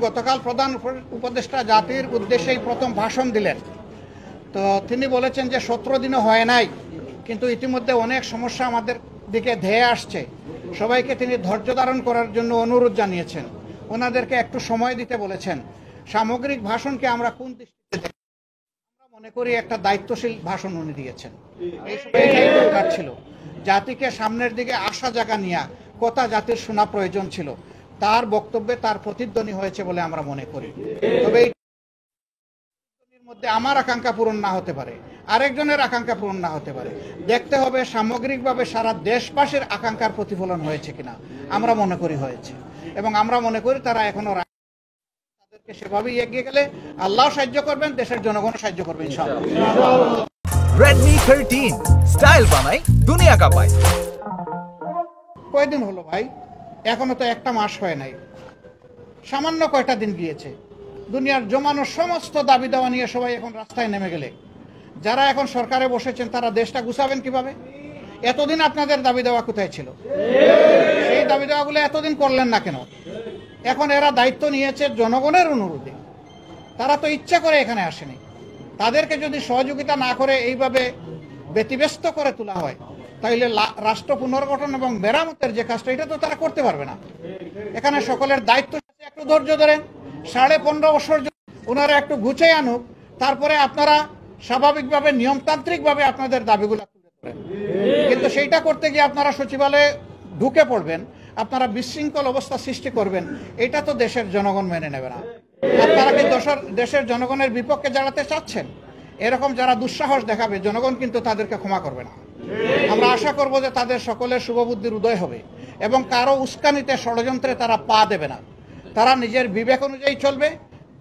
গতকাল প্রধান উপদেষ্টা জাতির উদ্দেশ্যে প্রথম ভাষণ দিলেন। তো তিনি বলেছেন যে 17 দিনও হয় নাই, কিন্তু ইতিমধ্যে অনেক সমস্যা আমাদের দিকে ধেয়ে আসছে। সবাইকে তিনি ধৈর্য ধারণ করার জন্য অনুরোধ জানিয়েছেন, ওনাদেরকে একটু সময় দিতে বলেছেন। সামগ্রিক ভাষণকে আমরা কোন দৃষ্টিতে দেখি? আমরা মনে করি একটা দায়িত্বশীল ভাষণ উনি দিয়েছেন। এই সময় এটাই দরকার ছিল, জাতিকে সামনের দিকে আশা জায়গা নিয়ে কথা জাতির শোনা প্রয়োজন ছিল। তার বক্তব্যে তার প্রতিধ্বনি হয়েছে বলে আমরা মনে করি। তবে এই মধ্যে আমার আকাঙ্ক্ষা পূরণ না হতে পারে, আরেকজনের আকাঙ্ক্ষা পূরণ না হতে পারে। দেখতে হবে সামগ্রিকভাবে সারা দেশবাসীর আকাঙ্ক্ষার প্রতিফলন হয়েছে কিনা। আমরা মনে করি হয়েছে, এবং আমরা মনে করি তারা এখনো তাদেরকে সেভাবেই এগিয়ে গেলে আল্লাহ সাহায্য করবেন, দেশের জনগণ সাহায্য করবে ইনশাআল্লাহ। Redmi 13 স্টাইল বানাই দুনিয়া কাঁপায়। কয়দিন হলো ভাই? এখনো তো একটা মাস হয় নাই, সামান্য কয়টা দিন গিয়েছে। দুনিয়ার জমানো সমস্ত দাবি দাওয়া নিয়ে সবাই এখন রাস্তায় নেমে গেলে যারা এখন সরকারে বসেছেন তারা দেশটা গুছাবেন কিভাবে? এতদিন আপনাদের দাবি দেওয়া কোথায় ছিল? সেই দাবি দেওয়াগুলো এতদিন করলেন না কেন? এখন এরা দায়িত্ব নিয়েছে জনগণের অনুরোধে, তারা তো ইচ্ছা করে এখানে আসেনি। তাদেরকে যদি সহযোগিতা না করে এইভাবে ব্যতিব্যস্ত করে তোলা হয়, তাইলে রাষ্ট্র পুনর্গঠন এবং মেরামতের যে কাজটা, এটা তো তারা করতে পারবে না। এখানে সকলের দায়িত্ব, একটু ধৈর্য ধরেন, 15.5 বছর ওনারা একটু গুছিয়ে আনুক, তারপরে আপনারা স্বাভাবিকভাবে নিয়মতান্ত্রিকভাবে আপনাদের দাবিগুলো তুলে ধরেন। কিন্তু সেইটা করতে গিয়ে আপনারা সচিবালয়ে ঢুকে পড়বেন, আপনারা বিশৃঙ্খল অবস্থা সৃষ্টি করবেন, এটা তো দেশের জনগণ মেনে নেবে না। আপনারা কি দেশের জনগণের বিপক্ষে দাঁড়াতে চাচ্ছেন? এরকম যারা দুঃসাহস দেখাবে, জনগণ কিন্তু তাদেরকে ক্ষমা করবে না। আমরা আশা করব যে তাদের সকলের শুভবুদ্ধির উদয় হবে এবং কারো উস্কানিতে, ষড়যন্ত্রে তারা পা দেবে না। তারা নিজের বিবেক অনুযায়ী চলবে,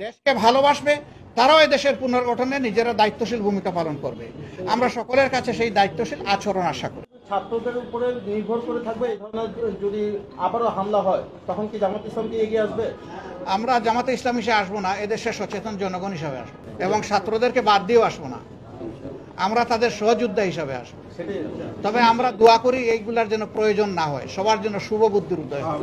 দেশকে ভালোবাসবে, তারাও এই দেশের পুনর্গঠনে নিজেরা দায়িত্বশীল ভূমিকা পালন করবে। আমরা সকলের কাছে সেই দায়িত্বশীল আচরণ আশা করি। ছাত্রদের উপরে নির্ভর করে থাকবে এই ধরনের যদি আবারও হামলা হয়, তখন কি জামাত ইসলাম কি এগিয়ে আসবে? আমরা জামাতে ইসলাম হিসেবে আসবো না, এদেশের সচেতন জনগণ হিসাবে আসবো, এবং ছাত্রদেরকে বাদ দিয়েও আসবো না। আমরা তাদের সহযোদ্ধা হিসাবে আসবো। তবে আমরা দোয়া করি এইগুলার যেন প্রয়োজন না হয়, সবার জন্য শুভ বুদ্ধির উদয় হয়।